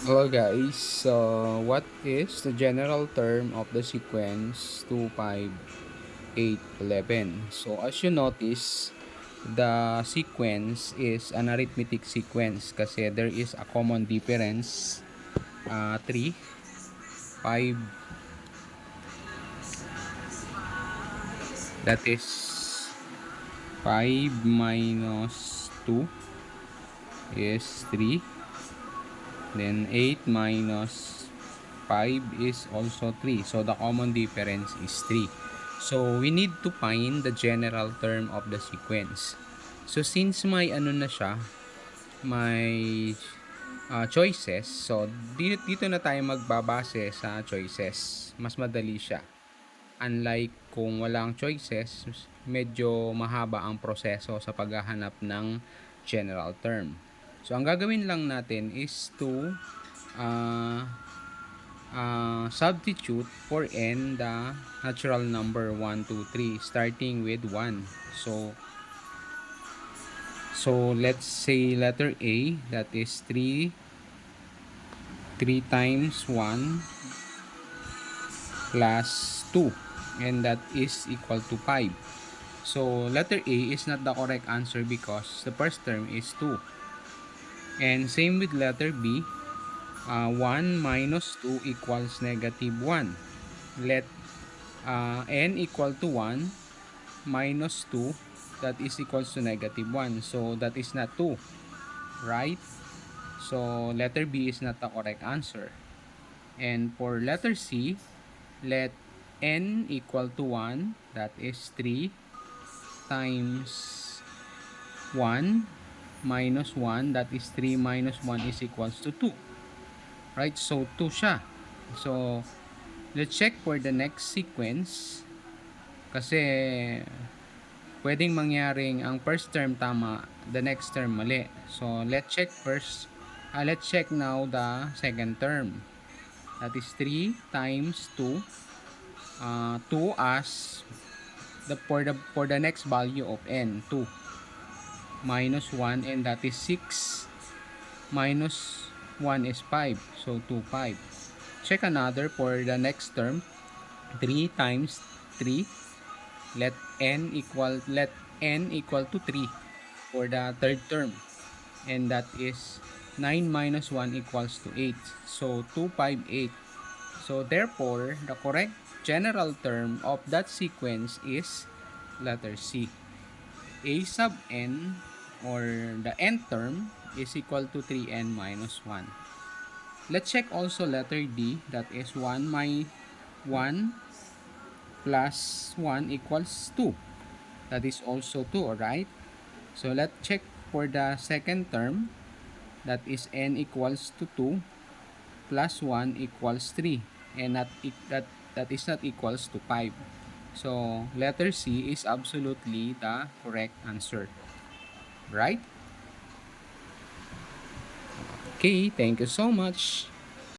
Hello guys, so what is the general term of the sequence 2, 5, 8, 11? So as you notice, the sequence is an arithmetic sequence kasi there is a common difference, 3, 5, that is 5 minus 2 is 3, then 8 minus 5 is also 3. So the common difference is 3. So we need to find the general term of the sequence. So since may ano na siya, may choices. So dito na tayo magbabase sa choices. Mas madali siya. Unlike kung walang choices, medyo mahaba ang proseso sa paghahanap ng general term. So ang gagawin lang natin is to uh, substitute for n the natural number 1, 2, 3 starting with 1. So let's say letter A, that is 3 times 1 plus 2, and that is equal to 5. So letter A is not the correct answer because the first term is 2. And same with letter B, 1 minus 2 equals negative 1. Let n equal to 1 minus 2, that is equals to negative 1. So that is not 2, right? So letter B is not the correct answer. And for letter C, let n equal to 1, that is 3 times 1 minus 1, that is 3 minus 1 is equals to 2. Right? So 2 siya. So let's check for the next sequence kasi pwedeng mangyaring ang first term tama, the next term mali. So let's check first. Let's check now the second term. That is 3 times 2. 2 as for the next value of n, 2 minus 1, and that is 6 minus 1 is 5. So 2, 5. Check another for the next term. 3 times 3. Let n equal to 3 for the third term, and that is 9 minus 1 equals to 8. So 2, 5, 8. So therefore the correct general term of that sequence is letter C. A sub n, or the nth term, is equal to 3n minus 1. Let's check also letter D, that is 1 plus 1 equals 2. That is also 2, right? So let's check for the second term, that is n equals to 2 plus 1 equals 3, and that is not equals to 5. So letter C is absolutely the correct answer, right? Okay, thank you so much.